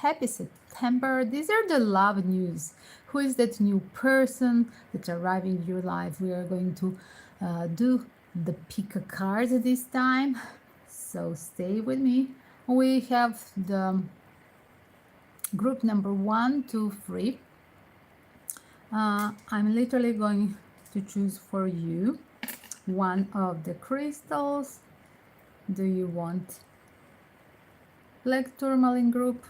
Happy September. These are the love news. Who is that new person that's arriving in your life? We are going to do the pick a card this time. So stay with me. We have the group number 1, 2, 3. I'm literally going to choose for you one of the crystals. Do you want black tourmaline group,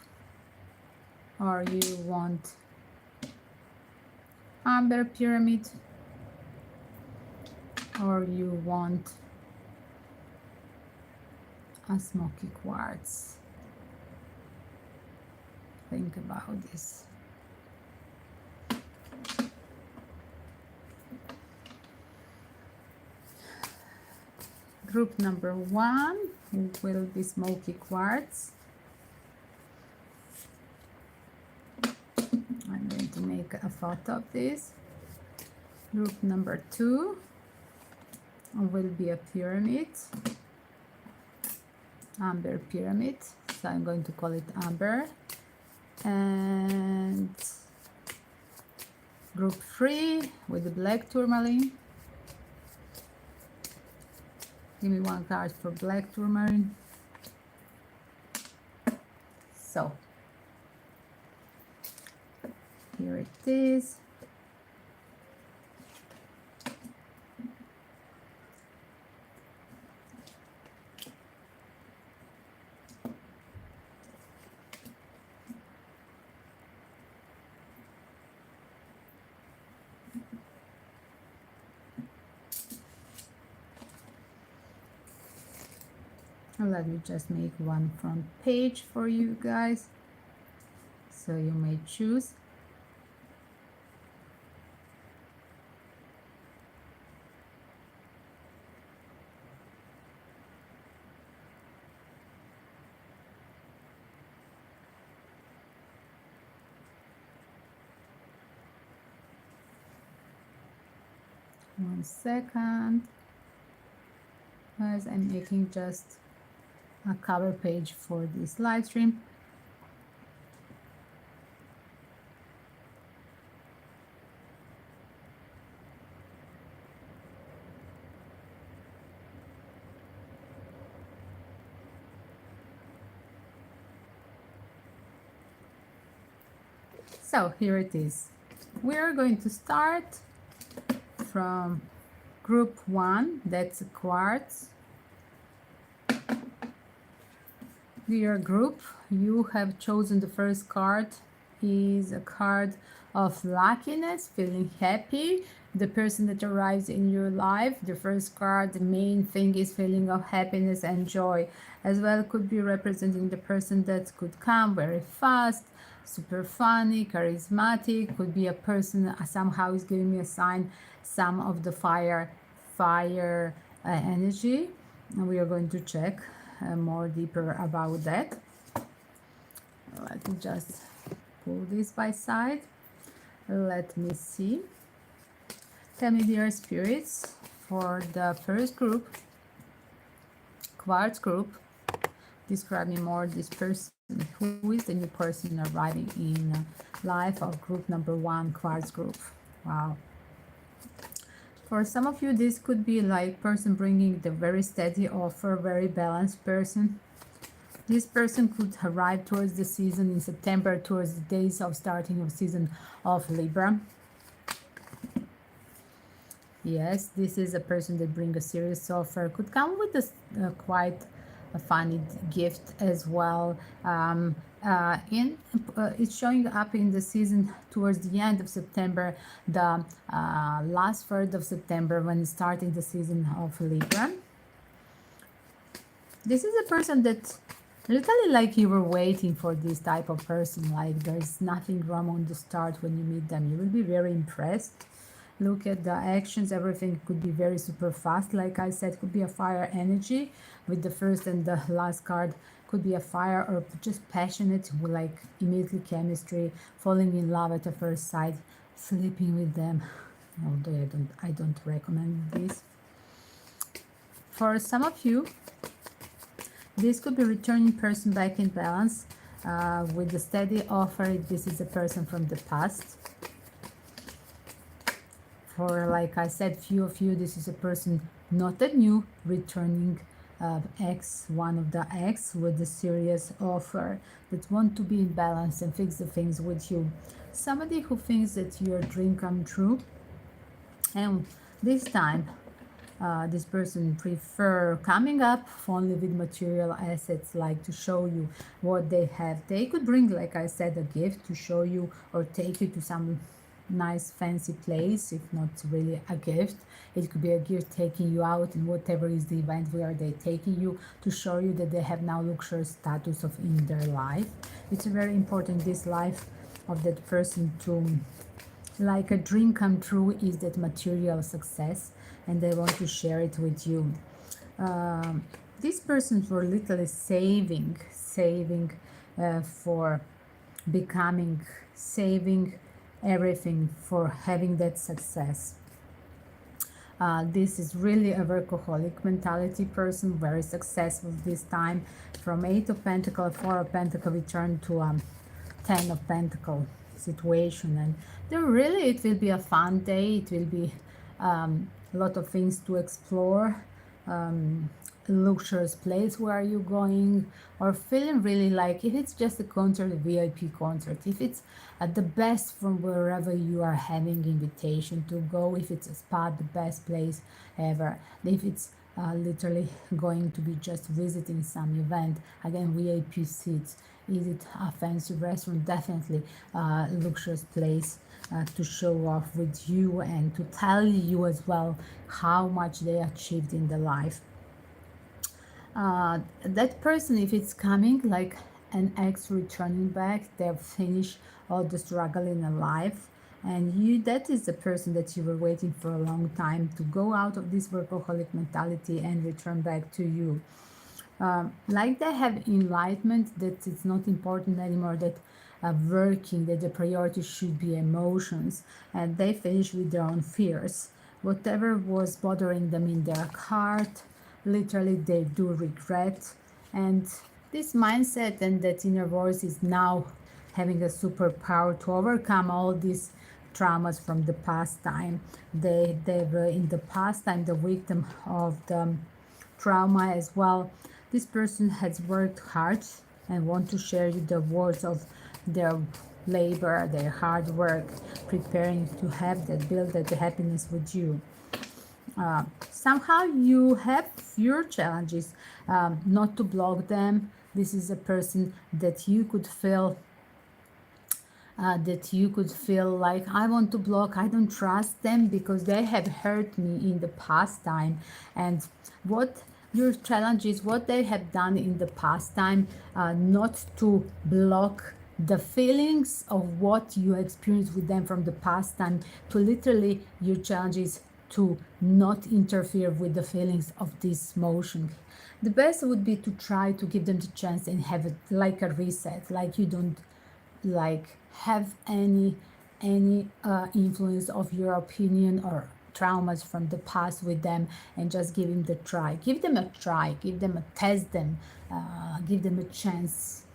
or you want amber pyramid, or you want a smoky quartz? Think about this. Group number 1 will be smoky quartz. I'm going to make a photo of this. Group number 2 will be a pyramid, amber pyramid. So I'm going to call it amber. And group 3 with the black tourmaline. Give me one card for black tourmaline. So here it is. Let me just make one front page for you guys, so you may choose. One second, as I'm making just a cover page for this live stream. So here it is. We are going to start from group 1, that's quartz. Dear group, you have chosen the first card is a card of luckiness, feeling happy. The person that arrives in your life, the first card, the main thing is feeling of happiness and joy. As well, could be representing the person that could come very fast, super funny, charismatic. Could be a person somehow is giving me a sign, some of the fire energy. And we are going to check more deeper about that. Let me just pull this by side. Let me see. Tell me, dear spirits, for the first group, quartz group, describe me more this person. Who is the new person arriving in life of group number 1, quartz group? Wow. For some of you, this could be like person bringing the very steady offer, very balanced person. This person could arrive towards the season in September, towards the days of starting of season of Libra. Yes, this is a person that brings a serious offer. Could come with a quite a funny gift as well. It's showing up in the season towards the end of September, the last third of September, when it's starting the season of Libra. This is a person that literally like you were waiting for this type of person, like there's nothing wrong on the start when you meet them. You will be very impressed. Look at the actions, everything could be very super fast. Like I said, could be a fire energy with the first and the last card. Could be a fire or just passionate, like immediately chemistry, falling in love at the first sight, sleeping with them. Although I don't recommend this. For some of you, this could be returning person back in balance. With the steady offer, this is a person from the past. For, like I said, few of you, this is a person, not a new returning ex, one of the ex with a serious offer that want to be in balance and fix the things with you. Somebody who thinks that your dream come true, and this time this person prefer coming up only with material assets, like to show you what they have. They could bring, like I said, a gift to show you or take you to some nice fancy place. If not really a gift, it could be a gift taking you out in whatever is the event where they taking you, to show you that they have now luxury status of in their life. It's very important, this life of that person, to like a dream come true is that material success, and they want to share it with you. These persons were literally saving for becoming, saving everything for having that success. This is really a workaholic mentality person, very successful this time. From 8 of Pentacles, 4 of Pentacles, return to 10 of Pentacles situation, and there really, it will be a fun day. It will be a lot of things to explore. Luxurious place where are you going, or feeling really like, if it's just a concert, a VIP concert, if it's at the best from wherever you are having invitation to go, if it's a spa, the best place ever, if it's literally going to be just visiting some event, again VIP seats. Is it a fancy restaurant? Definitely a luxurious place to show off with you and to tell you as well how much they achieved in the life. That person, if it's coming like an ex returning back, they've finished all the struggle in a life, and you, that is the person that you were waiting for a long time to go out of this workaholic mentality and return back to you. Like they have enlightenment that it's not important anymore, that working, that the priority should be emotions, and they finish with their own fears. Whatever was bothering them in their heart, literally they do regret, and this mindset and that inner voice is now having a superpower to overcome all these traumas from the past time. They were in the past time the victim of the trauma as well. This person has worked hard and want to share you the words of their labor, their hard work, preparing to have that, build that happiness with you. Somehow you have your challenges, not to block them. This is a person that you could feel like, I want to block, I don't trust them because they have hurt me in the past time. And what your challenge is, what they have done in the past time, not to block the feelings of what you experienced with them from the past time, to literally, your challenge is to not interfere with the feelings of this motion. The best would be to try to give them the chance and have it like a reset, like you don't like have any influence of your opinion or traumas from the past with them, and just give them the try, give them a try, give them a test them, give them a chance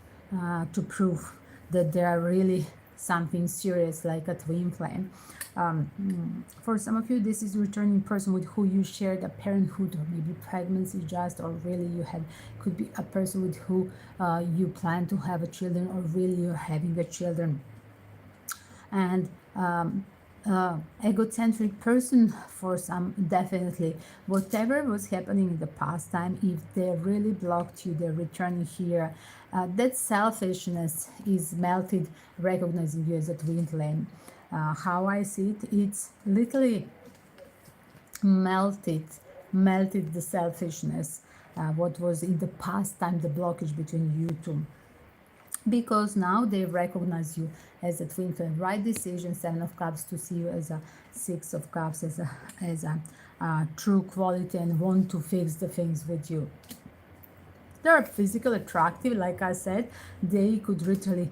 to prove that they are really something serious, like a twin flame. For some of you, this is returning person with who you shared a parenthood or maybe pregnancy just, or really you had, could be a person with who you plan to have a children, or really you're having a children. And egocentric person for some, definitely whatever was happening in the past time, if they really blocked you, they're returning here. That selfishness is melted, recognizing you as a twin flame. How I see it, it's literally melted the selfishness, what was in the past time, the blockage between you two, because now they recognize you as a twin flame. Right decision, 7 of Cups, to see you as a 6 of Cups, as a true quality, and want to fix the things with you. They're physically attractive, like I said. They could literally,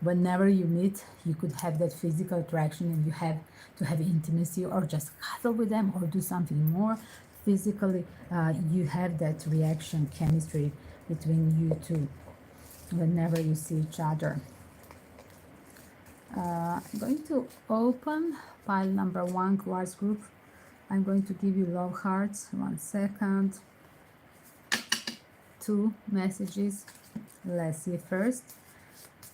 whenever you meet, you could have that physical attraction, and you have to have intimacy, or just cuddle with them, or do something more physically. You have that reaction, chemistry between you two. whenever you see each other. I'm going to open pile number 1 quartz group. I'm going to give you love hearts. 1 second. 2 messages. Let's see first.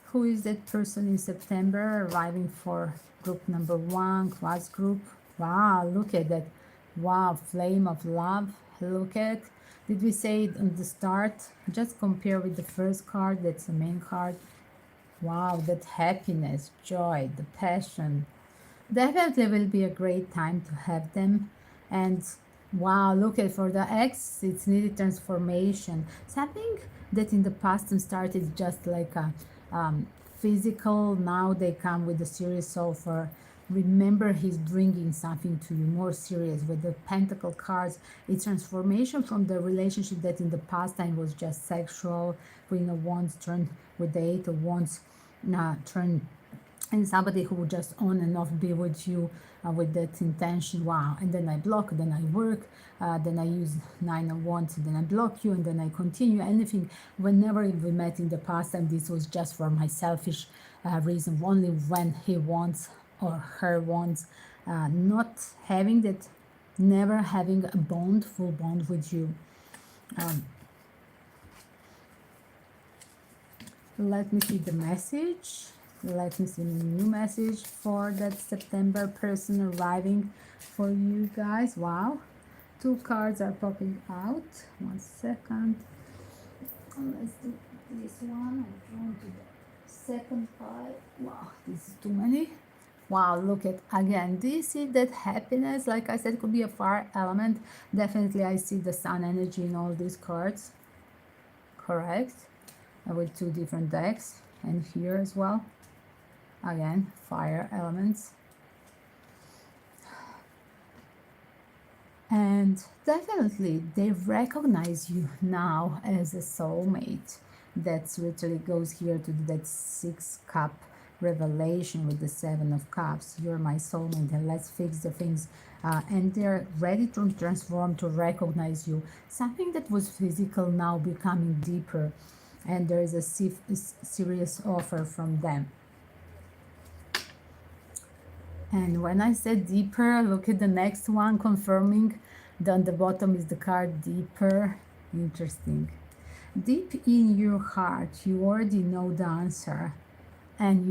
Who is that person in September arriving for group number 1, quartz group? Wow, look at that. Wow, flame of love. Look at. Did we say it on the start? Just compare with the first card. That's the main card. Wow, that happiness, joy, the passion. Definitely will be a great time to have them. And wow, look at for the X, it's needed transformation. Something that in the past started just like a physical, now they come with a serious offer. Remember, he's bringing something to you more serious with the pentacle cards. It's transformation from the relationship that in the past time was just sexual. Queen of Wands turn with the Eight of Wands, turn and somebody who would just on and off be with you with that intention. Wow. And then I block, then I work, then I use 9 of Wands, then I block you, and then I continue anything. Whenever we met in the past, and this was just for my selfish reason, only when he wants or her wants, not having that, never having a bond, full bond with you. Let me see the message. Let me see a new message for that September person arriving for you guys. Wow. 2 cards are popping out. 1 second. Let's do this one. I'm drawn to the second pile. Wow, this is too many. Wow, look at again. Do you see that happiness? Like I said, could be a fire element. Definitely, I see the sun energy in all these cards. Correct. With 2 different decks, and here as well. Again, fire elements. And definitely they recognize you now as a soulmate. That's literally goes here to that 6 cup revelation with the 7 of cups. You're my soulmate, and let's fix the things. And they're ready to transform, to recognize you. Something that was physical now becoming deeper, and there is a serious offer from them. And when I said deeper, look at the next one, confirming. Down the bottom is the card deeper. Interesting. Deep in your heart, you already know the answer. And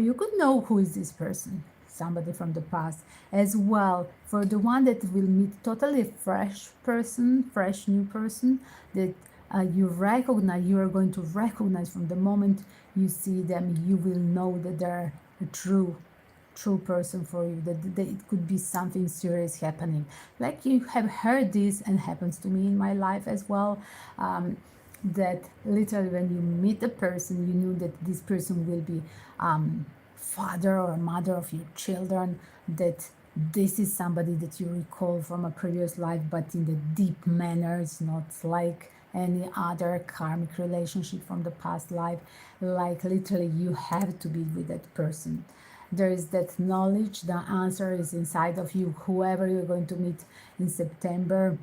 you could know who is this person. Somebody from the past. As well, for the one that will meet totally fresh person, fresh new person, that you are going to recognize from the moment you see them, you will know that they're a true person for you, that it could be something serious happening. Like you have heard this, and happens to me in my life as well, that literally when you meet a person, you knew that this person will be father or mother of your children, that this is somebody that you recall from a previous life, but in the deep manner. It's not like any other karmic relationship from the past life. Like literally you have to be with that person. There is that knowledge, the answer is inside of you, whoever you're going to meet in September.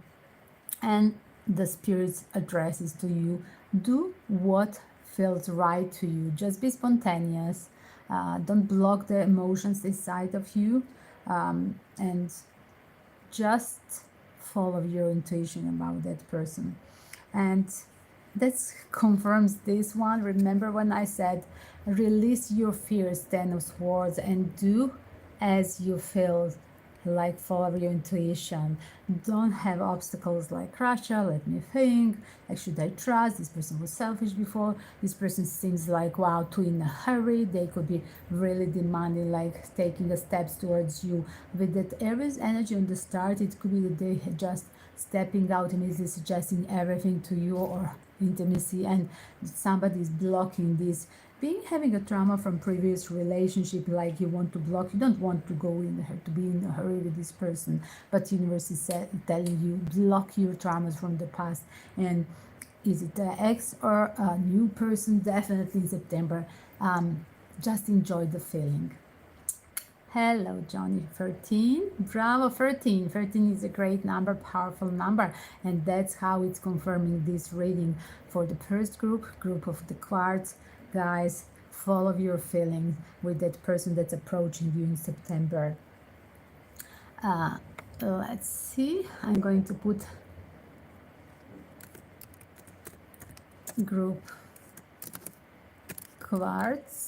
And the spirit's address is to you. Do what feels right to you. Just be spontaneous. Don't block the emotions inside of you. And just follow your intuition about that person. And that confirms this one. Remember when I said release your fears, 10 of Swords, and do as you feel, like follow your intuition. Don't have obstacles like Russia, let me think, like should I trust, this person was selfish before, this person seems like wow, too in a hurry, they could be really demanding, like taking the steps towards you. With that Aries energy on the start, it could be that they just stepping out immediately, suggesting everything to you, or intimacy, and somebody is blocking this. Being having a trauma from previous relationship, like you want to block, you don't want to go in to be in a hurry with this person, but universe is telling you block your traumas from the past. And is it an ex or a new person? Definitely in September. Just enjoy the feeling. Hello, Johnny. 13. Bravo, 13. 13 is a great number, powerful number. And that's how it's confirming this reading for the first group of the quartz. Guys, follow your feeling with that person that's approaching you in September. Let's see. I'm going to put group quartz.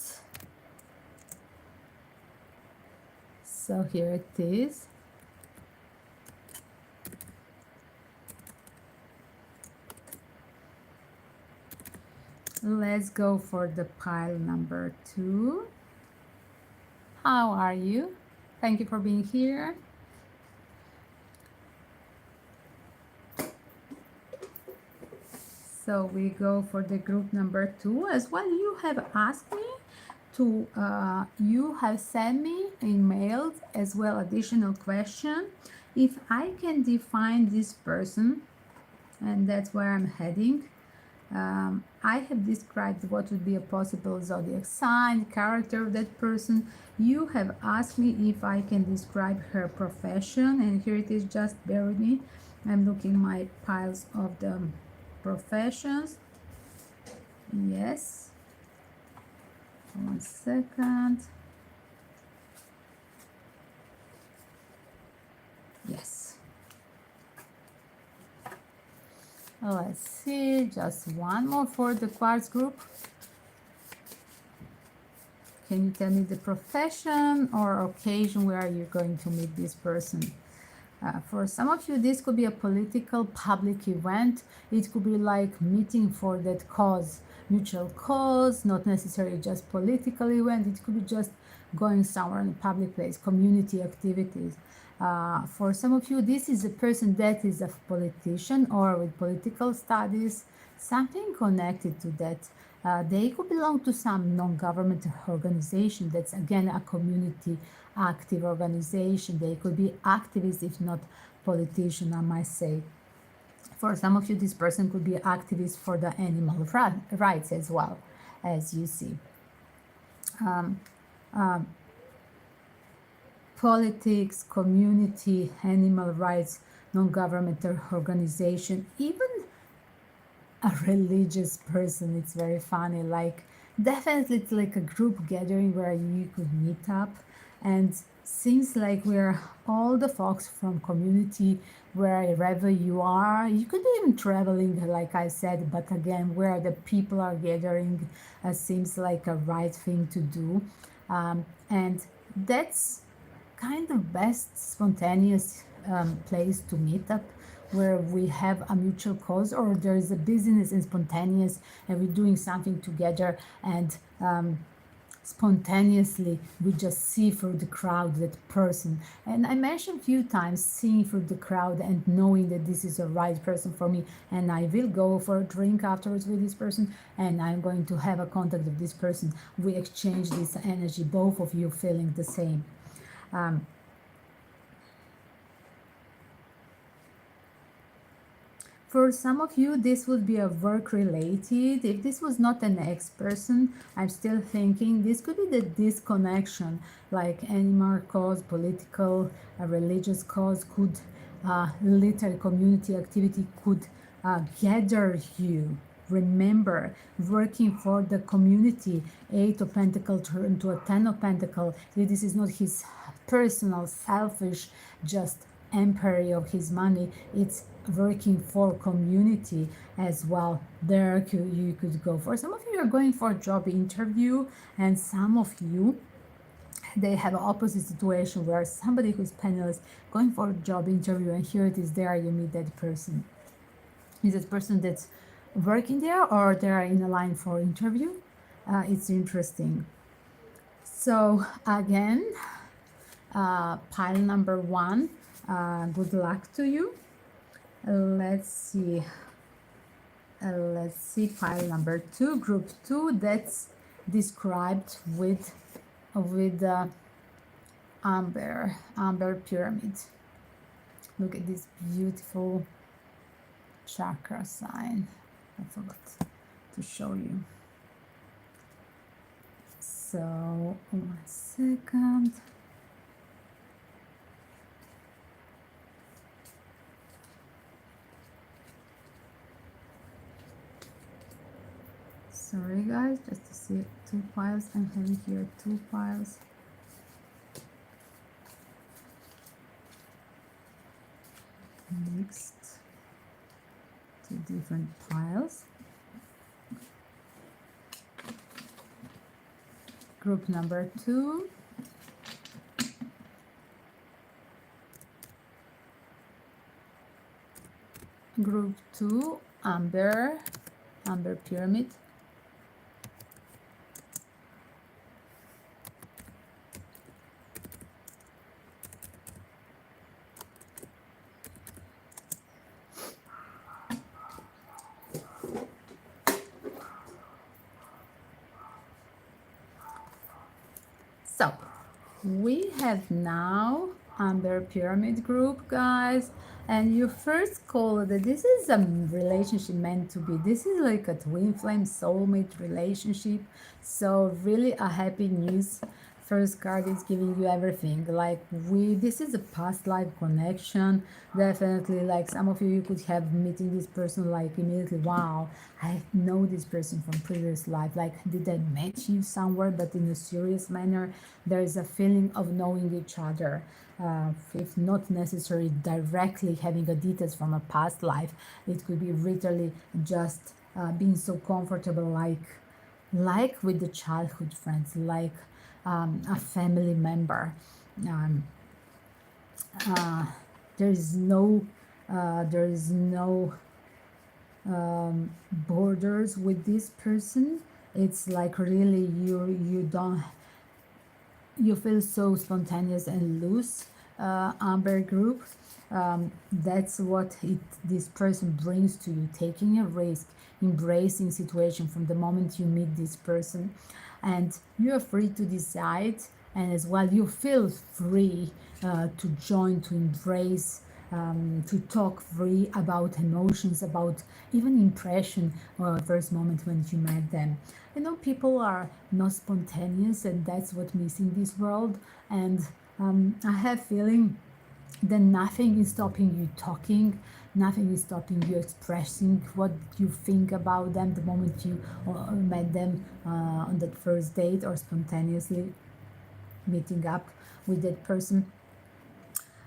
So here it is. Let's go for the pile number 2. How are you? Thank you for being here. So we go for the group number 2 as well. You have asked me to, you have sent me emails as well additional question. If I can define this person, and that's where I'm heading. I have described what would be a possible zodiac sign, character of that person. You have asked me if I can describe her profession, and here it is, just bear with me. I'm looking my piles of the professions. Yes. 1 second. Yes. Let's see, just one more for the quartz group. Can you tell me the profession or occasion where you're going to meet this person? For some of you, this could be a political public event. It could be like meeting for that cause, mutual cause, not necessarily just political event. It could be just going somewhere in a public place, community activities. For some of you, this is a person that is a politician or with political studies, something connected to that. They could belong to some non-government organization that's again a community active organization. They could be activists, if not politician, I might say. For some of you, this person could be activist for the animal rights as well, as you see. Politics, community, animal rights, non-governmental organization, even a religious person. It's very funny. Like, definitely it's like a group gathering where you could meet up, and seems like we're all the folks from community, wherever you are. You could be even traveling, like I said, but again, where the people are gathering seems like a right thing to do. And that's kind of best spontaneous place to meet up, where we have a mutual cause or there is a business and spontaneous and we're doing something together, and spontaneously we just see through the crowd that person. And I mentioned a few times seeing through the crowd and knowing that this is a right person for me, and I will go for a drink afterwards with this person, and I'm going to have a contact with this person. We exchange this energy, both of you feeling the same. For some of you, this would be a work related. If this was not an ex-person, I'm still thinking this could be the disconnection, like animal cause, political, a religious cause could, literally community activity could gather you. Remember, working for the community, 8 of Pentacles turned to a 10 of Pentacles. This is not his personal, selfish, just empire of his money. It's working for community as well. There you could go for. Some of you are going for a job interview, and some of you, they have an opposite situation where somebody who's penniless going for a job interview, and here it is, there you meet that person. Is that person that's working there or they are in a line for interview? It's interesting. So again, pile number 1, good luck to you. Let's see pile number 2, group 2, that's described with amber pyramid. Look at this beautiful chakra sign. I forgot to show you. So 1 second. guys, just to see 2 piles. I'm having here 2 piles. Next, 2 different piles. Group number 2. Group 2, Amber Pyramid. So we have now Amber Pyramid group, guys, and you first call that this is a relationship meant to be. This is like a twin flame soulmate relationship. So really a happy news. First card is giving you everything. Like this is a past life connection. Definitely, like some of you could have meeting this person like immediately. Wow, I know this person from previous life. Like, did I meet you somewhere? But in a serious manner, there is a feeling of knowing each other. If not necessarily directly having a details from a past life, it could be literally just being so comfortable, like with the childhood friends, like a family member. Um, there is no borders with this person. It's like really you feel so spontaneous and loose. Amber group, that's what this person brings to you, taking a risk, embracing situation from the moment you meet this person, and you're free to decide, and as well you feel free to join, to embrace, to talk free about emotions, about even impression first moment when you met them. You know, people are not spontaneous, and that's what missing this world. And I have feeling that nothing is stopping you talking, nothing is stopping you expressing what you think about them the moment you met them on that first date, or spontaneously meeting up with that person.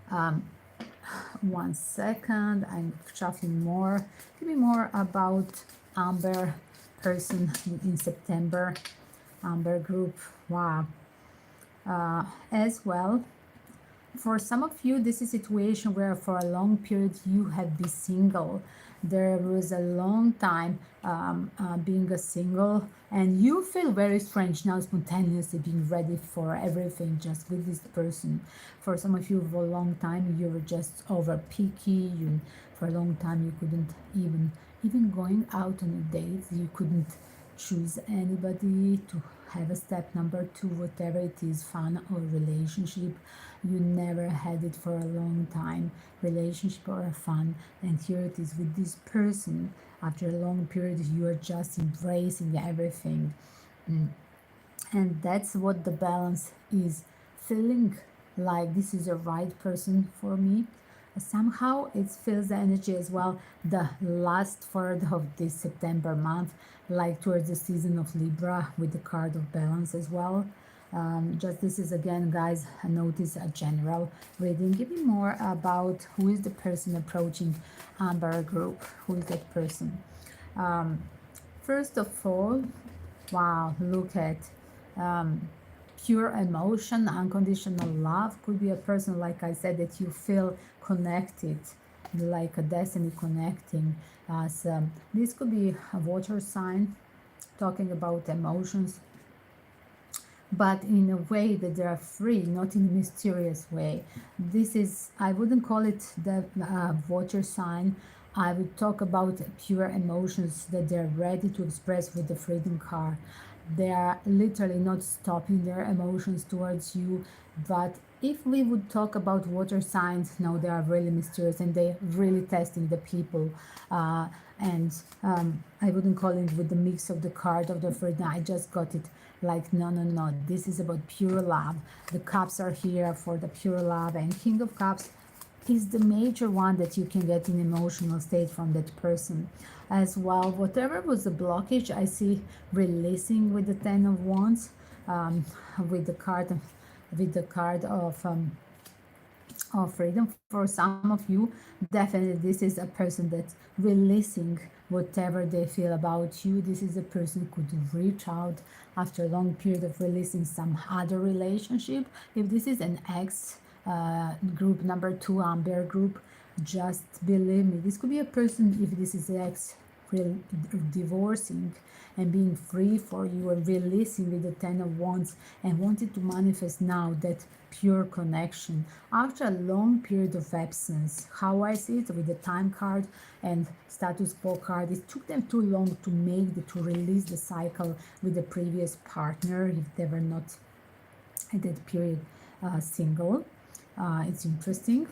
1 second, I'm shuffling more. Give me more about Amber person in September. Amber group, wow. As well, for some of you, this is a situation where for a long period you have been single. There was a long time being a single, and you feel very strange now, spontaneously being ready for everything just with this person. For some of you, for a long time you were just over picky. For a long time you couldn't even going out on a date, you couldn't choose anybody to have a step number 2, whatever it is, fun or relationship. You never had it for a long time, relationship or fun, and here it is with this person. After a long period you are just embracing everything. And that's what the balance is, feeling like this is the right person for me. Somehow it feels the energy as well, the last third of this September month, like towards the season of Libra, with the card of balance as well. Just this is again, guys, a notice, a general reading. Give me more about who is the person approaching Amber group. Who is that person? First of all, wow, look at pure emotion, unconditional love. Could be a person, like I said, that you feel connected, like a destiny connecting us. This could be a water sign, talking about emotions, but in a way that they are free, not in a mysterious way. This is, I wouldn't call it the water sign. I would talk about pure emotions that they're ready to express with the freedom card. They are literally not stopping their emotions towards you. But if we would talk about water signs, no, they are really mysterious, and they're really testing the people. And I wouldn't call it with the mix of the card of the freedom. I just got it like, no, this is about pure love. The cups are here for the pure love, and King of Cups is the major one that you can get in emotional state from that person as well. Whatever was the blockage, I see releasing with the Ten of Wands, um, with the card of freedom. For some of you, definitely this is a person that's releasing whatever they feel about you. This is a person who could reach out after a long period of releasing some other relationship. If this is an ex, group number 2, Amber group, just believe me, this could be a person, if this is ex, divorcing and being free for you and releasing with the Ten of Wands and wanted to manifest now that pure connection after a long period of absence. How I see it with the Time card and Status Quo card, it took them too long to release the cycle with the previous partner if they were not at that period single. It's interesting.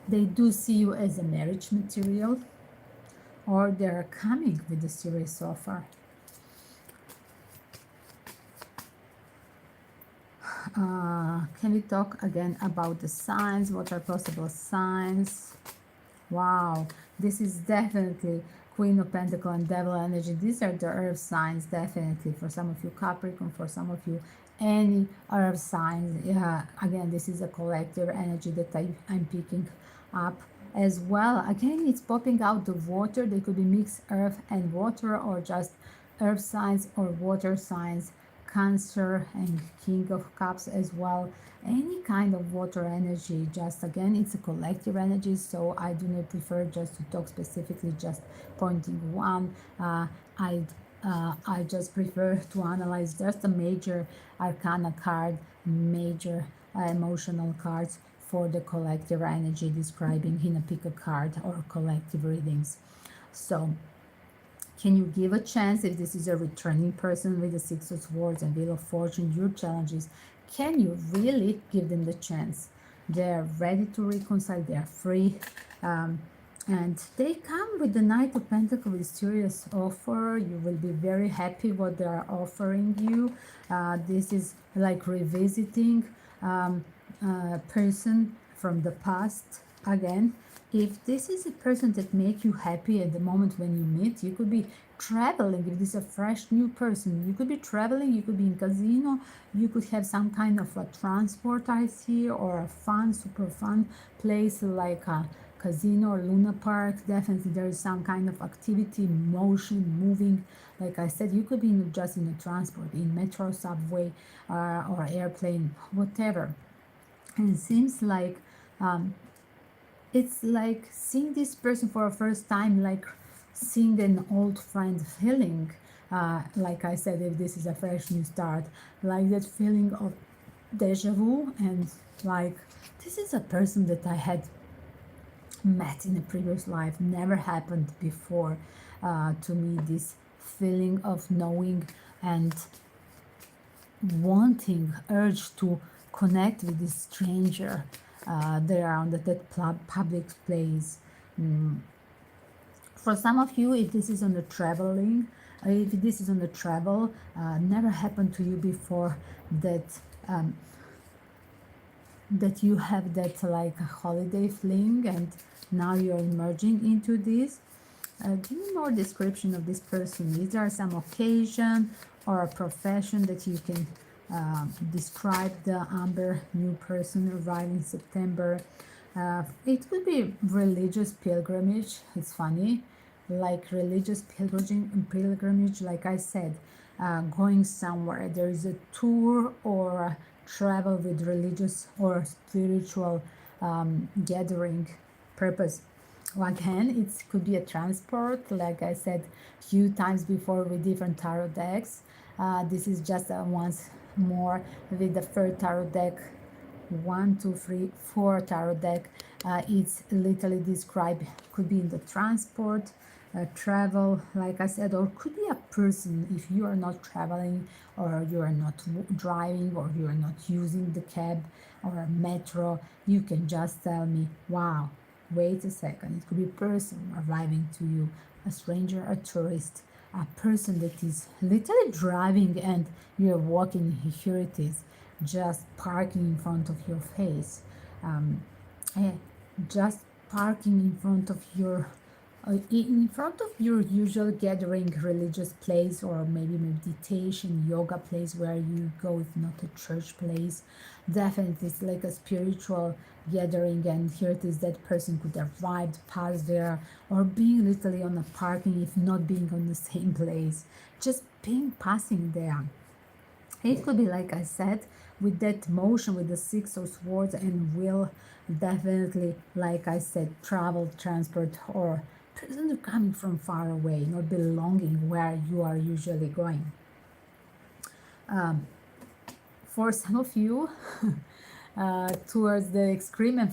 They do see you as a marriage material, or they're coming with a serious offer. Can we talk again about the signs? What are possible signs? Wow, this is definitely Queen of Pentacle and Devil energy. These are the earth signs, definitely. For some of you, Capricorn, for some of you, any earth signs. Yeah, again, this is a collective energy that I'm picking up as well. Again, it's popping out the water. They could be mixed earth and water, or just earth signs or water signs. Cancer and King of Cups as well. Any kind of water energy, just again, it's a collective energy, so I do not prefer just to talk specifically, just pointing one. I just prefer to analyze just a major arcana card, major emotional cards for the collective energy describing in a pick a card or collective readings. So can you give a chance if this is a returning person with the Six of Swords and Wheel of Fortune, your challenges? Can you really give them the chance? They're ready to reconcile, they're free. And they come with the Knight of Pentacles with serious offer. You will be very happy what they are offering you. This is like revisiting a person from the past again. If this is a person that make you happy at the moment when you meet, you could be traveling. If this is a fresh new person, you could be traveling, you could be in casino, you could have some kind of a transport, I see, or a fun, super fun place like a casino or Luna Park. Definitely there is some kind of activity, motion, moving. Like I said, you could be just in a transport, in metro, subway, or airplane, whatever. And it seems like it's like seeing this person for a first time, like seeing an old friend feeling. Like I said, if this is a fresh new start, like that feeling of deja vu, and like this is a person that I had met in a previous life, never happened before to me. This feeling of knowing and wanting, urge to connect with this stranger there on that public place. For some of you, if this is on the traveling, if this is on the travel, never happened to you before that that you have that like holiday fling, and now you're emerging into this. Give me more description of this person. Is there some occasion or a profession that you can describe the Amber new person arriving in September? It could be religious pilgrimage. It's funny, like religious pilgrimage, like I said, going somewhere. There is a tour or travel with religious or spiritual gathering purpose. Again, it could be a transport, like I said few times before with different tarot decks. This is just once more with the third tarot deck. 1, 2, 3, 4 tarot deck. It's literally described, could be in the transport, travel, like I said, or could be a person. If you are not traveling, or you are not driving, or you are not using the cab or metro, you can just tell me, wow, wait a second, it could be a person arriving to you, a stranger, a tourist, a person that is literally driving and you're walking. Here it is, just parking in front of your face. eh, just parking in front of your usual gathering, religious place, or maybe meditation yoga place where you go, if not a church place. Definitely it's like a spiritual gathering, and here it is that person could arrive, pass there, or being literally on a parking, if not being on the same place, just being passing there. It could be, like I said, with that motion with the Six of Swords and will, definitely, like I said, travel, transport, or person coming from far away, not belonging where you are usually going. For some of you, towards the extremely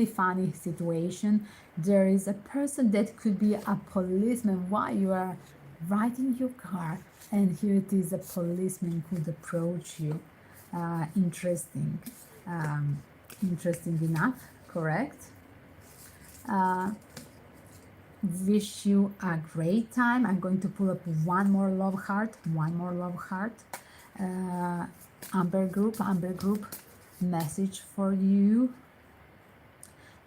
funny situation, there is a person that could be a policeman while you are riding your car, and here it is, a policeman could approach you. Interesting, interesting enough, correct? Wish you a great time. I'm going to pull up one more love heart. Amber group, message for you.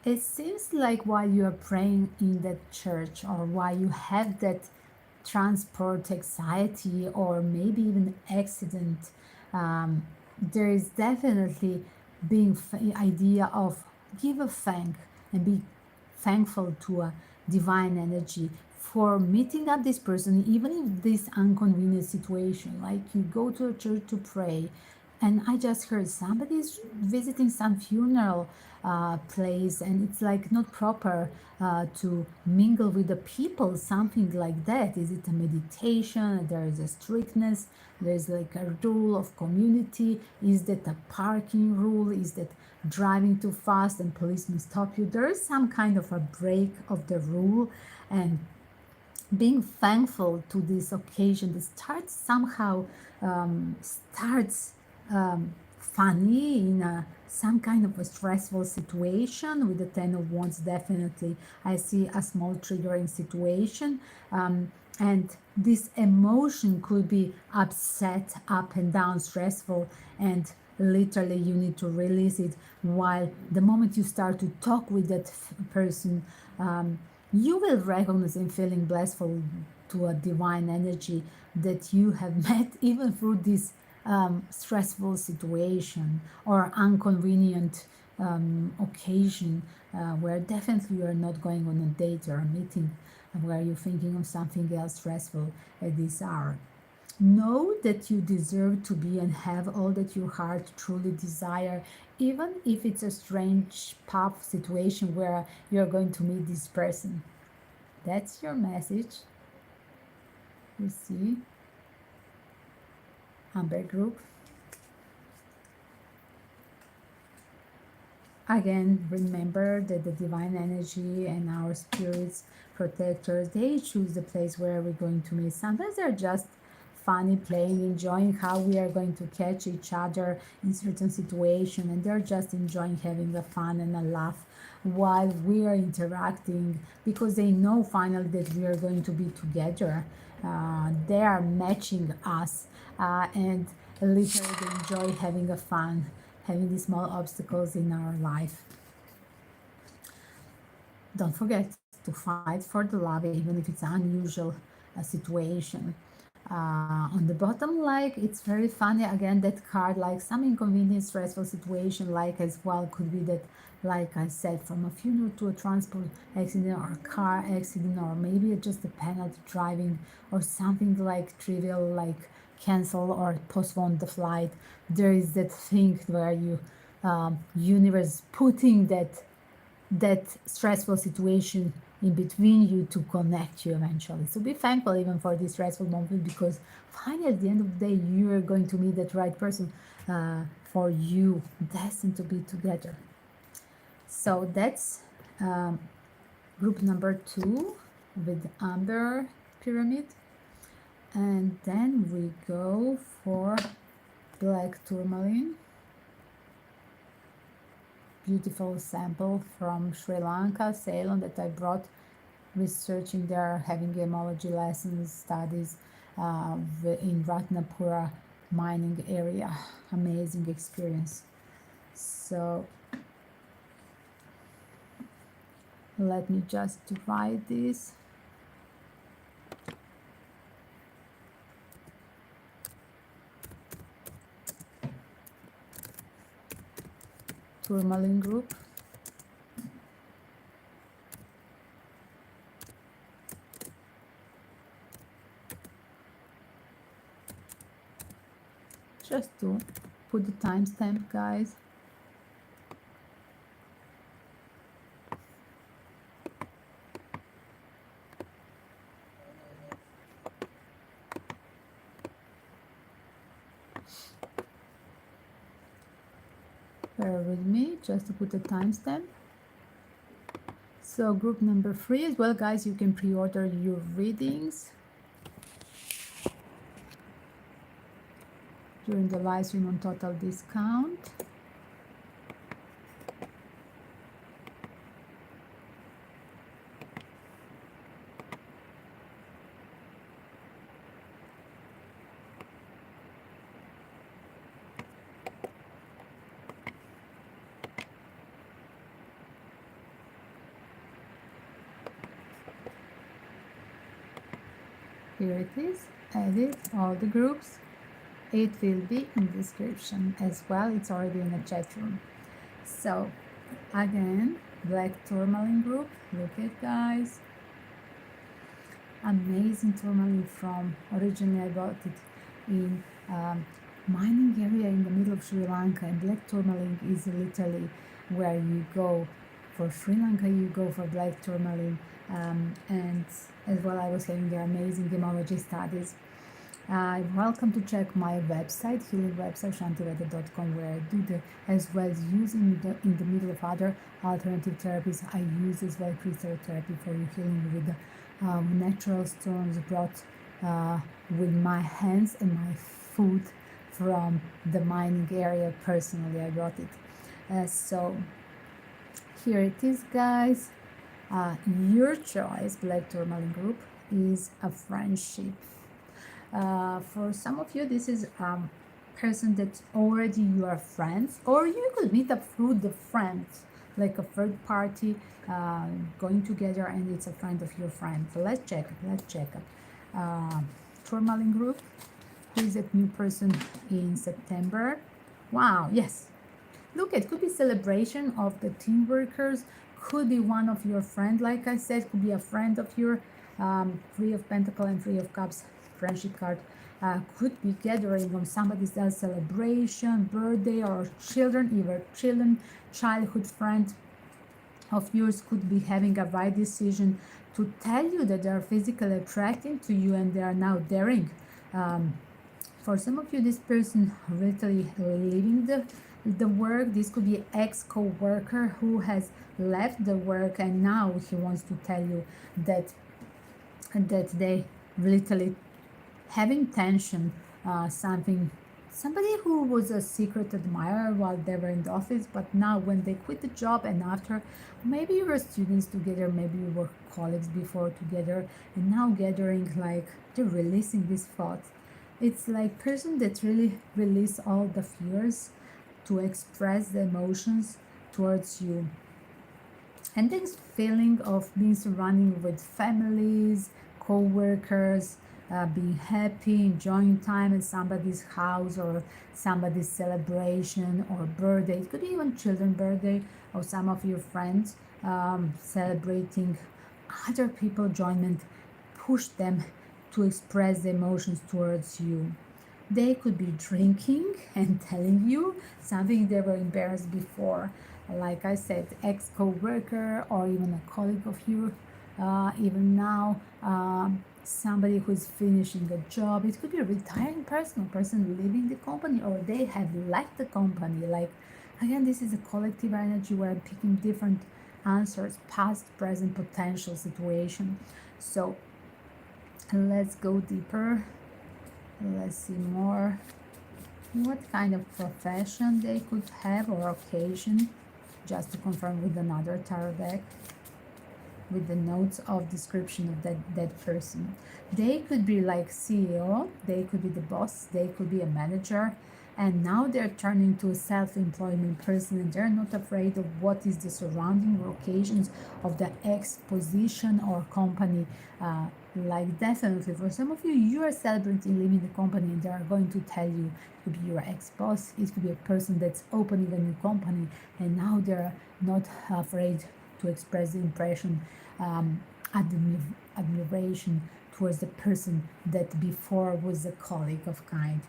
It seems like while you are praying in that church, or while you have that transport anxiety, or maybe even accident, there is definitely being idea of give a thank and be thankful to a divine energy for meeting up this person, even if this inconvenient situation, like you go to a church to pray, and I just heard somebody's visiting some funeral place, and it's like not proper to mingle with the people, something like that. Is it a meditation? There is a strictness, there's like a rule of community. Is that a parking rule? Is that driving too fast and policemen stop you? There is some kind of a break of the rule, and being thankful to this occasion that starts somehow starts funny in some kind of a stressful situation. With the Ten of Wands, definitely I see a small triggering situation, and this emotion could be upset, up and down, stressful, and literally you need to release it. While the moment you start to talk with that person, you will recognize and feeling blissful to a divine energy that you have met even through this stressful situation or inconvenient occasion, where definitely you are not going on a date or a meeting, where you're thinking of something else stressful at this hour. Know that you deserve to be and have all that your heart truly desire, even if it's a strange path situation where you're going to meet this person. That's your message. You see, Amber group. Again, remember that the divine energy and our spirits, protectors, they choose the place where we're going to meet. Sometimes they're just funny, playing, enjoying how we are going to catch each other in certain situation, and they're just enjoying having a fun and a laugh while we are interacting, because they know finally that we are going to be together. They are matching us, and literally they enjoy having a fun, having these small obstacles in our life. Don't forget to fight for the love, even if it's an unusual situation. On the bottom, like, it's very funny again, that card, like some inconvenient stressful situation, like as well could be that, like I said, from a funeral to a transport accident or a car accident, or maybe just a penalty driving, or something like trivial, like cancel or postpone the flight. There is that thing where you universe putting that stressful situation in between you to connect you eventually. So be thankful even for this stressful moment, because finally at the end of the day you are going to meet that right person for you, destined to be together. So that's group number 2 with Amber Pyramid. And then we go for Black Tourmaline. Beautiful sample from Sri Lanka, Ceylon, that I brought researching there, having gemology lessons, studies in Ratnapura mining area. Amazing experience. So let me just divide this. Tourmaline group. Just to put the timestamp, guys. Bear with me, just to put the timestamp. So group number 3 as well, guys, you can pre-order your readings during the live stream on total discount. Here it is, edit all the groups. It will be in the description as well. It's already in the chat room. So again, black tourmaline group. Look at, guys, amazing tourmaline from originally I bought it in mining area in the middle of Sri Lanka, and black tourmaline is literally where you go for Sri Lanka. You go for black tourmaline, and as well I was having the amazing gemology studies. Welcome to check my website, healing website, shantiveda.com, where I do the, as well as using in the middle of other alternative therapies. I use as well crystal therapy for you, healing with the natural stones brought with my hands and my foot from the mining area. Personally, I brought it. So here it is, guys. Your choice, black tourmaline group, is a friendship. For some of you, this is a person that already you are friends, or you could meet up through the friends, like a third party going together, and it's a friend of your friend. So let's check it. Tourmaline group. Who is that new person in September? Wow, yes. Look, it could be celebration of the team workers, could be one of your friends, like I said, could be a friend of your Three of Pentacles and Three of Cups friendship card. Could be gathering on somebody's celebration, birthday, or children, either children, childhood friend of yours could be having a right decision to tell you that they are physically attracting to you and they are now daring. For some of you, this person literally leaving the work. This could be an ex-co-worker who has left the work and now he wants to tell you that they literally have intention, somebody who was a secret admirer while they were in the office, but now when they quit the job, and after maybe you were students together, maybe you were colleagues before together, and now gathering, like they're releasing this thought. It's like person that really release all the fears to express the emotions towards you. And this feeling of being surrounded with families, co-workers, being happy, enjoying time at somebody's house or somebody's celebration or birthday. It could be even children's birthday or some of your friends celebrating other people's enjoyment. Push them to express the emotions towards you. They could be drinking and telling you something they were embarrassed before. Like I said, ex-co-worker or even a colleague of you, even now, somebody who's finishing a job. It could be a retiring person, a person leaving the company, or they have left the company. Like, again, this is a collective energy where I'm picking different answers, past, present, potential situation. So let's go deeper. Let's see more. What kind of profession they could have or occasion, just to confirm with another tarot deck with the notes of description of that person. They could be like CEO, they could be the boss, they could be a manager, and now they're turning to a self-employment person, and they're not afraid of what is the surrounding locations of the ex position or company. Like definitely for some of you, you are celebrating leaving the company, and they are going to tell you it could be your ex-boss, it could be a person that's opening a new company, and now they're not afraid to express the impression, admiration towards the person that before was a colleague of kind.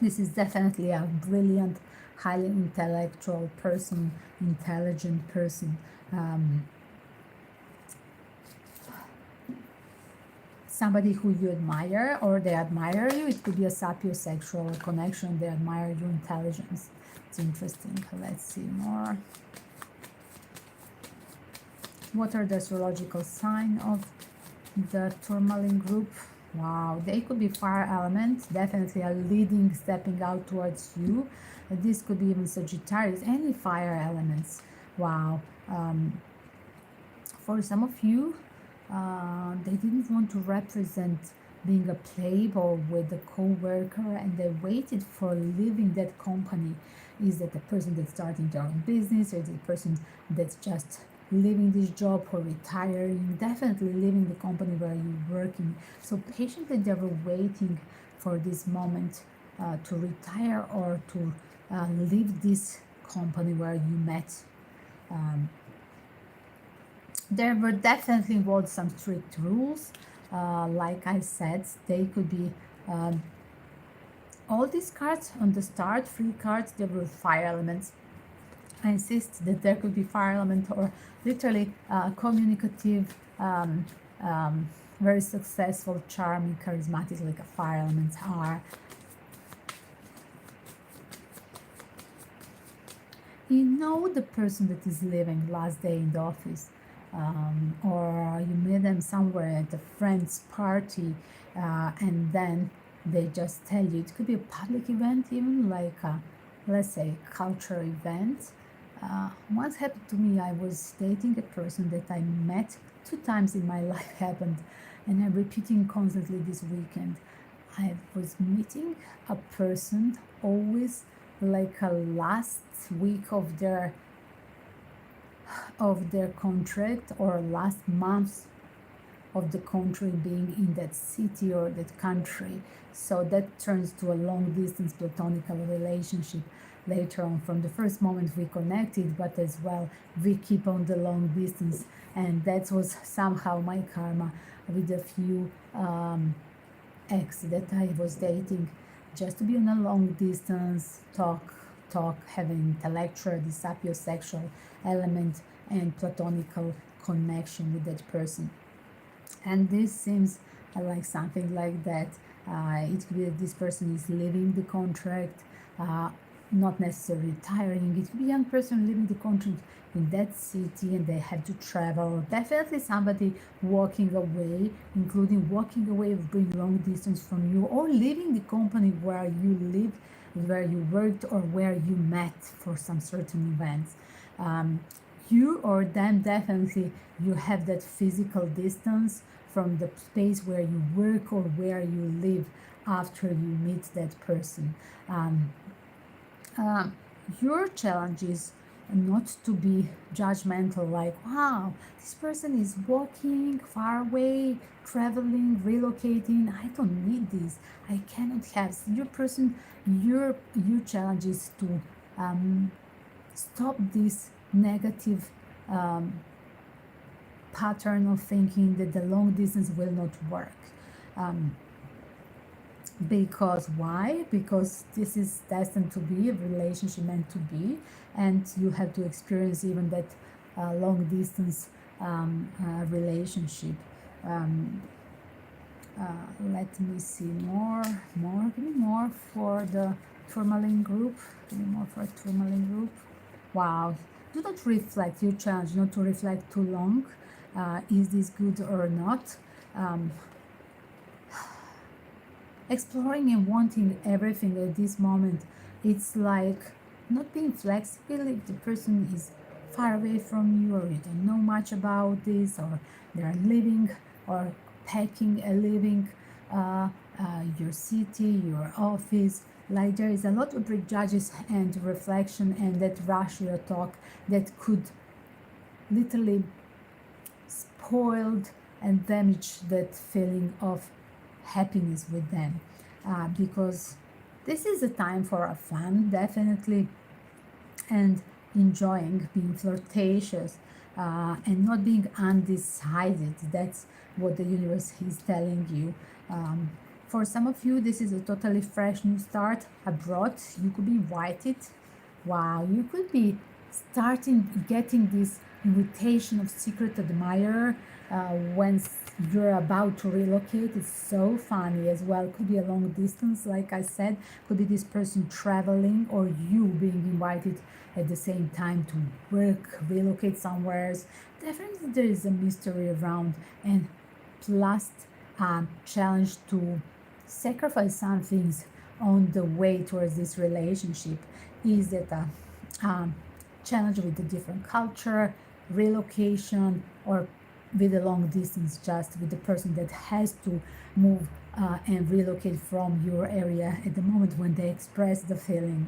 This is definitely a brilliant, highly intellectual person, intelligent person. Somebody who you admire or they admire you. It could be a sapiosexual connection. They admire your intelligence. It's interesting. Let's see more. What are the astrological sign of the tourmaline group? Wow, they could be fire elements, definitely a leading, stepping out towards you. This could be even Sagittarius, any fire elements. Wow. For some of you, they didn't want to represent being a playboy with a co-worker, and they waited for leaving that company. Is that the person that's starting their own business, or is it the person that's just leaving this job or retiring? Definitely leaving the company where you're working. So patiently they were waiting for this moment to retire or to leave this company where you met. There were definitely involved some strict rules. Like I said, they could be all these cards on the start, free cards, they were fire elements. I insist that there could be fire element or literally communicative, very successful, charming, charismatic, like a fire elements are. You know the person that is leaving last day in the office, or you meet them somewhere at a friend's party, and then they just tell you. It could be a public event, even like a, let's say, cultural event. Once happened to me, I was dating a person that I met 2 times in my life happened, and I'm repeating constantly this weekend. I was meeting a person always like a last week of their contract, or last month of the country being in that city or that country. So that turns to a long distance platonical relationship later on. From the first moment we connected, but as well we keep on the long distance, and that was somehow my karma with a few ex that I was dating, just to be on a long distance, talk, having intellectual, the sapiosexual element, and platonical connection with that person. And this seems like something like that. It could be that this person is leaving the contract, not necessarily retiring. It could be a young person leaving the contract in that city and they have to travel. Definitely somebody walking away, including walking away, being long distance from you, or leaving the company where you lived, where you worked, or where you met for some certain events. You or them, definitely you have that physical distance from the space where you work or where you live after you meet that person. Your challenge is not to be judgmental, like, wow, this person is walking far away, traveling, relocating. I don't need this. I cannot have. Your challenge is to stop this negative pattern of thinking that the long distance will not work. Because why? Because this is destined to be a relationship meant to be, and you have to experience even that long distance relationship. Let me see more. Give me more for the tourmaline group. Give me more for tourmaline group. Wow. Do not reflect. Your challenge not to reflect too long. Is this good or not? Exploring and wanting everything at this moment, it's like not being flexible if the person is far away from you, or you don't know much about this, or they're living or packing a living your city, your office. Like there is a lot of prejudges and reflection and that rush your talk that could literally spoiled and damage that feeling of happiness with them, because this is a time for a fun, definitely, and enjoying being flirtatious, and not being undecided. That's what the universe is telling you. For some of you, this is a totally fresh new start abroad. You could be invited. Wow, you could be starting getting this invitation of secret admirer when you're about to relocate. It's so funny as well. Could be a long distance, like I said. Could be this person traveling or you being invited at the same time to work, relocate somewhere. Definitely there is a mystery around, and plus challenge to sacrifice some things on the way towards this relationship. Is that challenge with the different culture, relocation, or with a long distance, just with the person that has to move and relocate from your area at the moment when they express the feeling.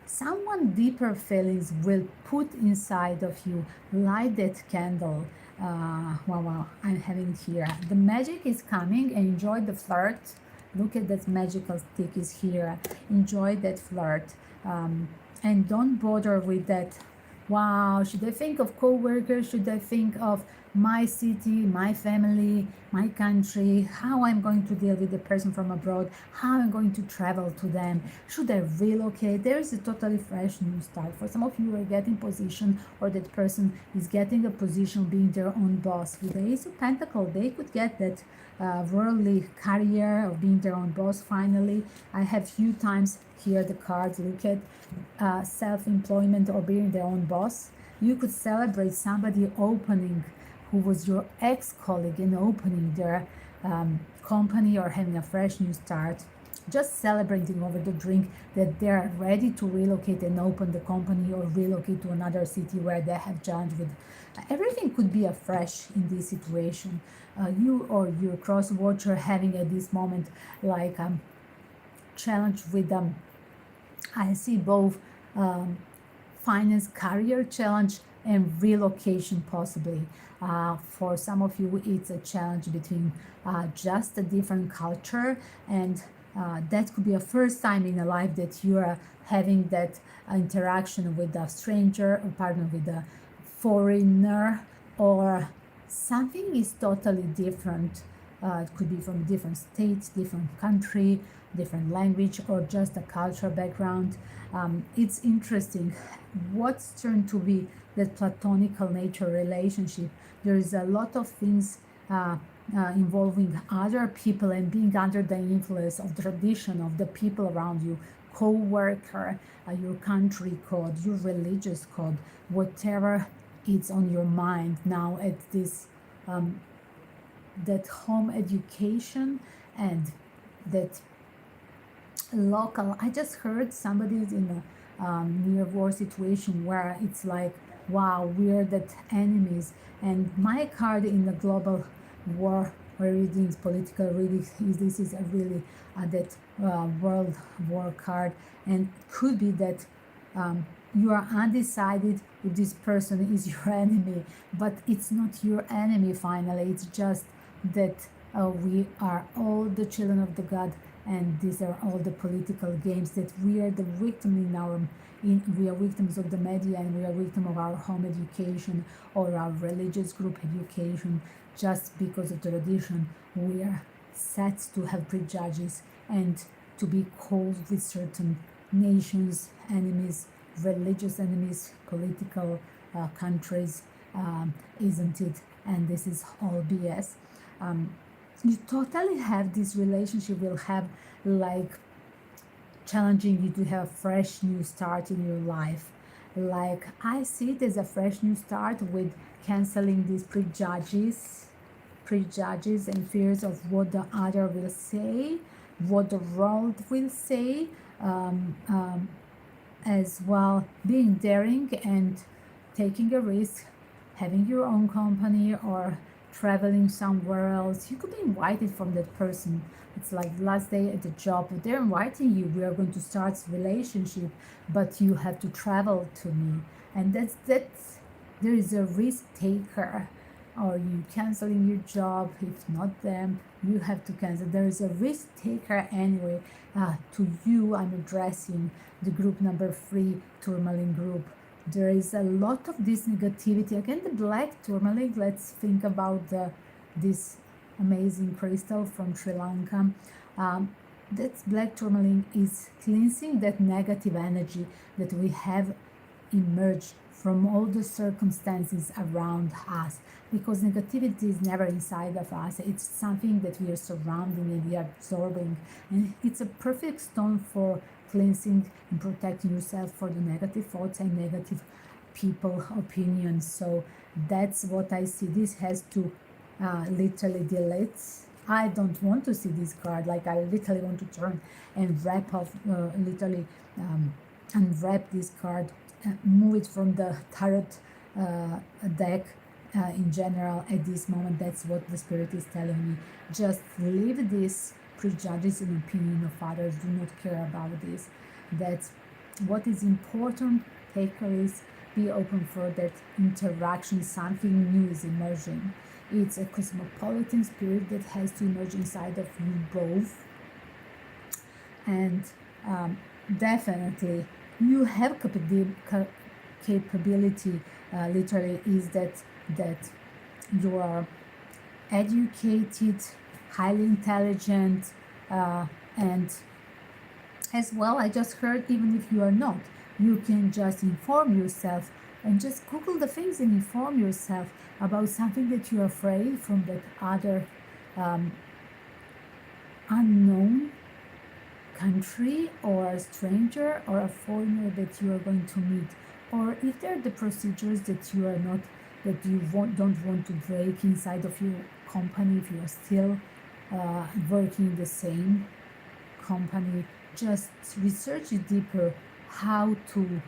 Someone deeper feelings will put inside of you. Light that candle. Wow, I'm having it here. The magic is coming. Enjoy the flirt. Look at that magical stick is here. Enjoy that flirt. And don't bother with that. Wow, should I think of co-workers? Should I think of my city, my family, my country, how I'm going to deal with the person from abroad, how I'm going to travel to them, should I relocate? There is a totally fresh new start. For some of you are getting position, or that person is getting a position being their own boss. With the Ace of Pentacles, they could get that worldly career of being their own boss finally. I have few times here the cards look at self-employment or being their own boss. You could celebrate somebody opening who was your ex-colleague and opening their company or having a fresh new start. Just celebrating over the drink that they're ready to relocate and open the company or relocate to another city where they have challenged with. Everything could be afresh in this situation. You or your cross watcher having at this moment like challenge with I see both finance career challenge and relocation possibly. For some of you, it's a challenge between just a different culture, and that could be a first time in a life that you are having that interaction with a stranger, or pardon, with a foreigner, or something is totally different. It could be from different states, different country, different language, or just a cultural background. It's interesting what's turned to be that platonical nature relationship. There is a lot of things involving other people and being under the influence of tradition of the people around you, co-worker, your country code, your religious code, whatever it's on your mind now at this that home education and that local. I just heard somebody's in a near war situation where it's like, wow, we're that enemies. And my card in the global war readings, political readings, this is a really that world war card, and could be that you are undecided if this person is your enemy, but it's not your enemy finally. It's just that we are all the children of the God, and these are all the political games that we are the victim in our we are victims of the media, and we are victim of our home education or our religious group education. Just because of tradition, we are set to have prejudices and to be called with certain nations enemies, religious enemies, political countries, isn't it? And this is all BS. You totally have this relationship will have like challenging you to have a fresh new start in your life. Like I see it as a fresh new start with canceling these prejudices and fears of what the other will say, what the world will say, as well being daring and taking a risk, having your own company or traveling somewhere else. You could be invited from that person. It's like the last day at the job, they're inviting you. We are going to start relationship, but you have to travel to me, and that's there is a risk taker, or you canceling your job. If not them, you have to cancel. There is a risk taker anyway. To you, I'm addressing the group number 3, tourmaline group. There is a lot of this negativity. Again, the black tourmaline, let's think about this amazing crystal from Sri Lanka. That black tourmaline is cleansing that negative energy that we have emerged from all the circumstances around us, because negativity is never inside of us. It's something that we are surrounding and we are absorbing, and it's a perfect stone for cleansing and protecting yourself for the negative thoughts and negative people opinions. So that's what I see. This has to literally delete. I don't want to see this card. Like, I literally want to turn and wrap off, literally unwrap this card, move it from the tarot deck. In general, at this moment, that's what the spirit is telling me. Just leave this prejudice and opinion of others. Do not care about this. That's what is important. Taker is be open for that interaction. Something new is emerging. It's a cosmopolitan spirit that has to emerge inside of you both. And definitely you have capability. Literally is that you are educated, highly intelligent, and as well, I just heard, even if you are not, you can just inform yourself and just Google the things and inform yourself about something that you're afraid from, that other unknown country or a stranger or a foreigner that you are going to meet, or if there are the procedures that you are not, that you don't want to break inside of your company, if you are still working in the same company. Just research it deeper, how to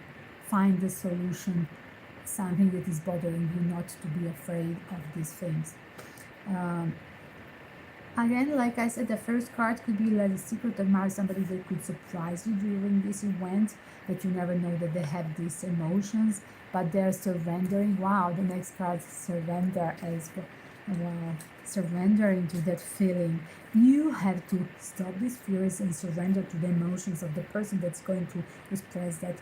find the solution, something that is bothering you, not to be afraid of these things. Again, like I said, the first card could be like a secret admirer, somebody that could surprise you during this event, that you never know that they have these emotions, but they're surrendering. Wow, the next card, surrender as well. Wow, surrendering to that feeling. You have to stop these fears and surrender to the emotions of the person that's going to express that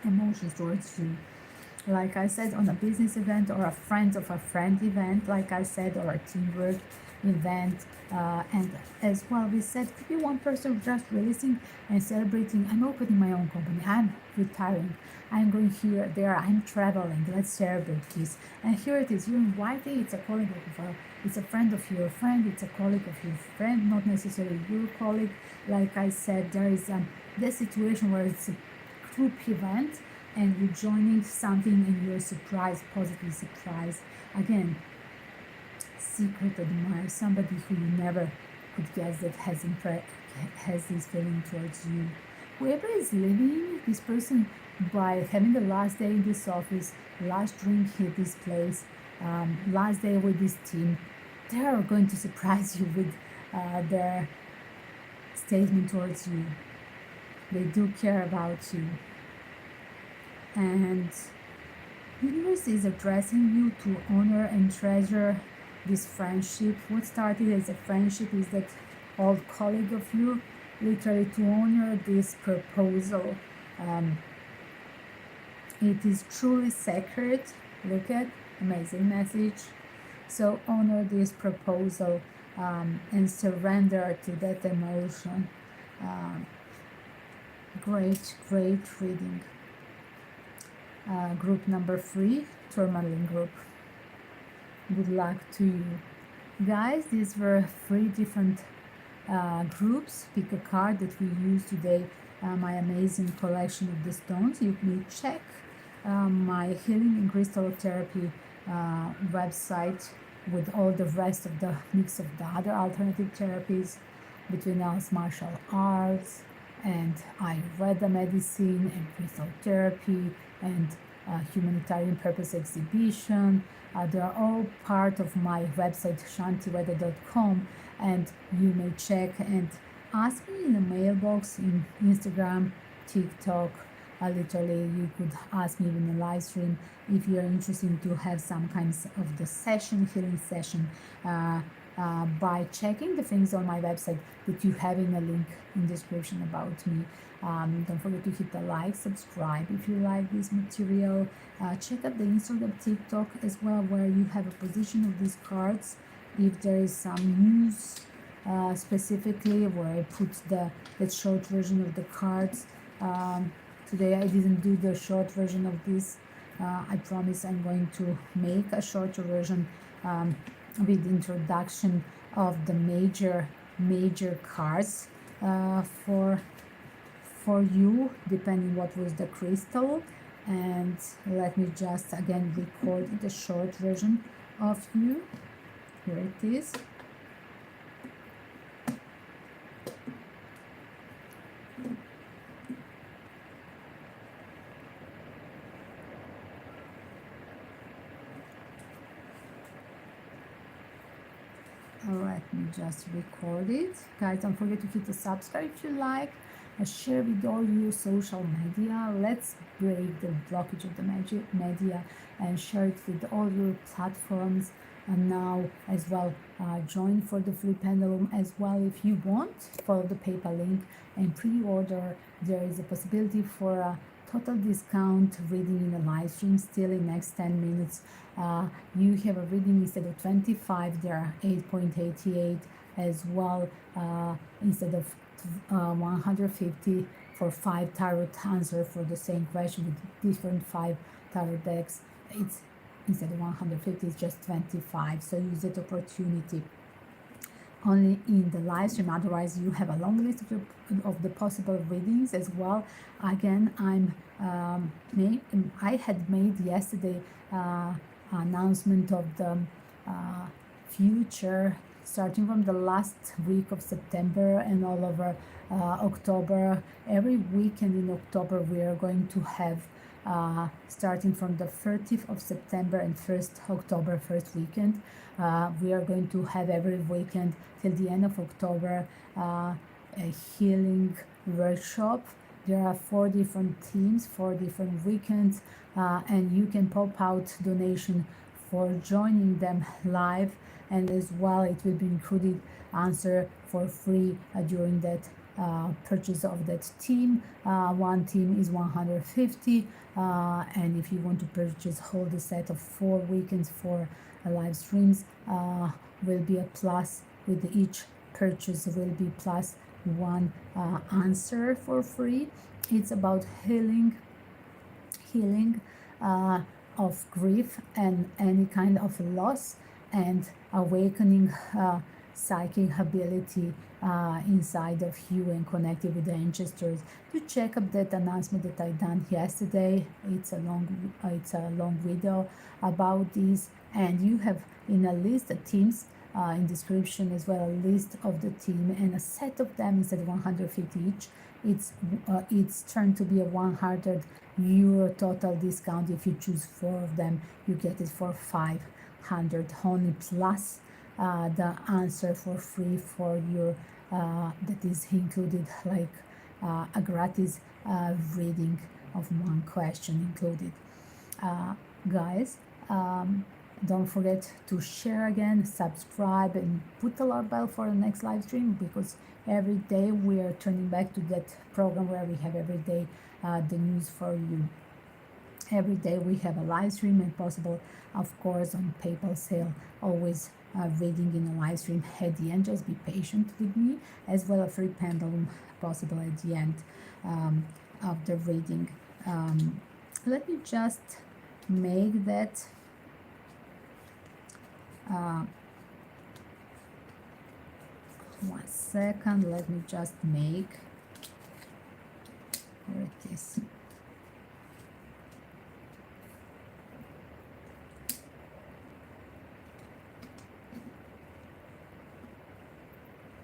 emotions towards you. Like I said, on a business event or a friend of a friend event, like I said, or a teamwork event, and as well, we said could be one person just releasing and celebrating. I'm opening my own company, I'm retiring, I'm going here, there, I'm traveling, let's celebrate this. And here it is, you're inviting, it's a colleague of it's a friend of your friend, it's a colleague of your friend, not necessarily your colleague. Like I said, there is this situation where it's a group event and you're joining something and you're surprised, positively surprised. Again, secret admirer, somebody who you never could guess that has this feeling towards you. Whoever is leaving this person by having the last day in this office, last drink at this place, last day with this team, they are going to surprise you with their statement towards you. They do care about you. And the universe is addressing you to honor and treasure this friendship. What started as a friendship is that old colleague of you, literally to honor this proposal. It is truly sacred. Look at amazing message. So honor this proposal and surrender to that emotion. Great reading. Group number 3, tourmaline group. Good luck to you. Guys, these were 3 different groups. Pick a card that we use today. My amazing collection of the stones. You can check my healing and crystal therapy website with all the rest of the mix of the other alternative therapies between us, martial arts and Ayurveda medicine and crystal therapy and humanitarian purpose exhibition. They are all part of my website shantiweda.com, and you may check and ask me in the mailbox in Instagram, TikTok. Literally, you could ask me in a live stream if you are interested to have some kinds of the healing session, by checking the things on my website that you have in a link in description about me. Don't forget to hit the like, subscribe if you like this material. Check out the Instagram, TikTok as well, where you have a position of these cards. If there is some news specifically where I put the short version of the cards. Today I didn't do the short version of this. I promise I'm going to make a shorter version with introduction of the major cards for you, depending what was the crystal. And let me just again record the short version of you. Here it is. Let me just record it. Guys, don't forget to hit the subscribe if you like. Share with all your social media. Let's break the blockage of the media and share it with all your platforms. And now as well, join for the free pendulum as well if you want. Follow the PayPal link and pre-order. There is a possibility for a total discount reading in the live stream still in next 10 minutes. You have a reading instead of 25, there are 8.88 as well, instead of 150 for 5 tarot answer for the same question with different 5 tarot decks. It's instead of 150, it's just 25, so use that opportunity only in the live stream. Otherwise you have a long list of the possible readings as well. Again, I had made yesterday announcement of the future starting from the last week of September and all over October. Every weekend in October we are going to have starting from the 30th of September and 1st October, first weekend. We are going to have every weekend till the end of October a healing workshop. There are 4 different themes, 4 different weekends, and you can pop out donation for joining them live, and as well it will be included answer for free during that purchase of that theme. One theme is 150, and if you want to purchase whole the set of 4 weekends for live streams, will be a plus. With each purchase will be plus 1 answer for free. It's about healing of grief and any kind of loss, and awakening psychic ability inside of you and connected with the ancestors. To check up that announcement that I done yesterday, it's a long video about this, and you have in a list of themes in description as well, a list of the theme and a set of them instead of 150 each. It's turned to be a 100 euro total discount. If you choose 4 of them, you get it for 500 only, plus the answer for free for your that is included, like a gratis reading of 1 question included. Guys, don't forget to share again, subscribe, and put the alarm bell for the next live stream, because every day we are turning back to that program where we have every day the news for you. Every day we have a live stream, and possible, of course, on PayPal sale, always reading in a live stream at the end. Just be patient with me, as well a free pendulum possible at the end of the reading. Let me just make that one second. Let me just make, where it is,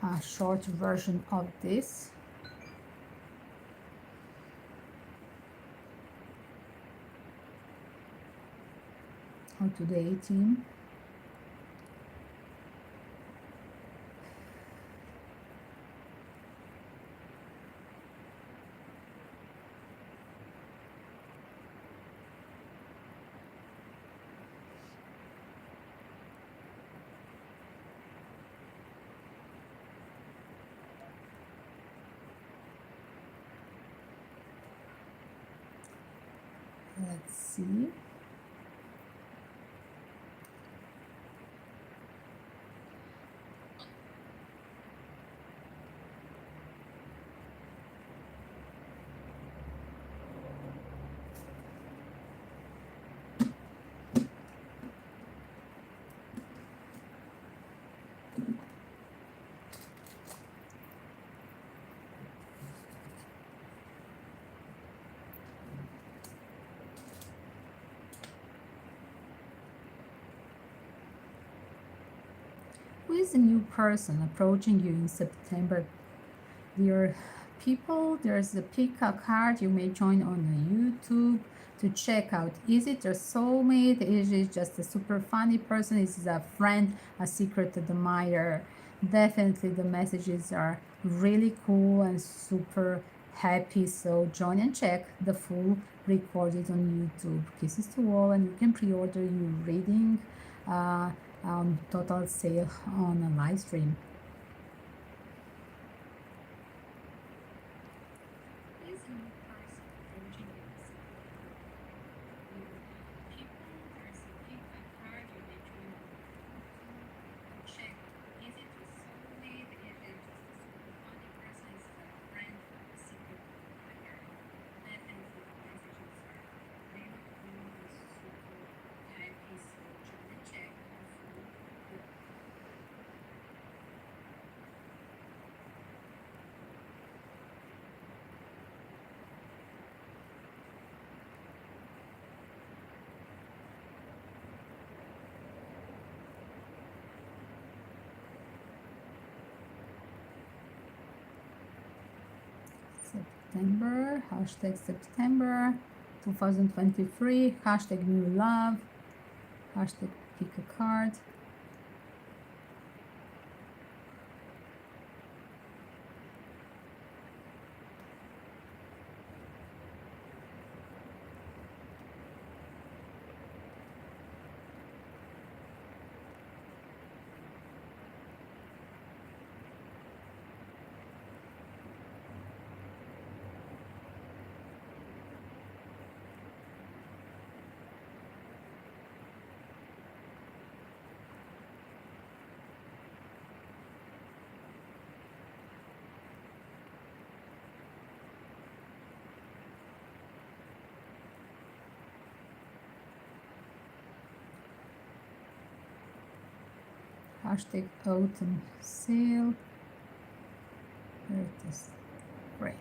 a short version of this. or to the A team. Let's see. Who is a new person approaching you in September? Dear people, there's a pick a card you may join on YouTube to check out. Is it your soulmate? Is it just a super funny person? Is it a friend, a secret admirer? Definitely the messages are really cool and super happy. So join and check the full recorded on YouTube. Kisses to all, and you can pre-order your reading total sale on a live stream. September, hashtag September 2023, hashtag new love, hashtag pick a card. Hashtag autumn sale. There it is. Great.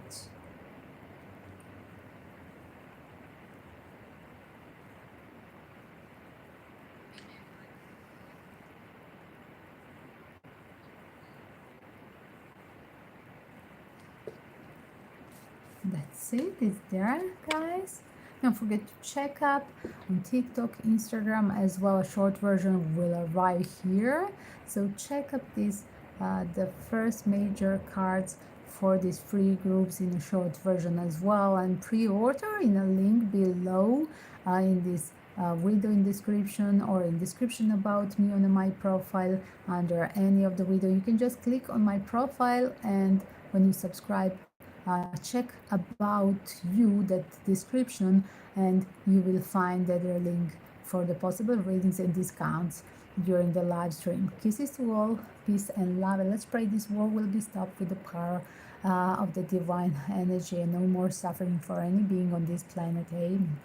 That's it. It's there, guys. Don't forget to check up on TikTok, Instagram, as well. A short version will arrive here. So check up these the first major cards for these free groups in a short version as well, and pre-order in a link below in this video in description, or in description about me on my profile under any of the video. You can just click on my profile, and when you subscribe, check about you, that description, and you will find the other link for the possible readings and discounts during the live stream. Kisses to all, peace and love, and let's pray this war will be stopped with the power of the divine energy, and no more suffering for any being on this planet. Amen.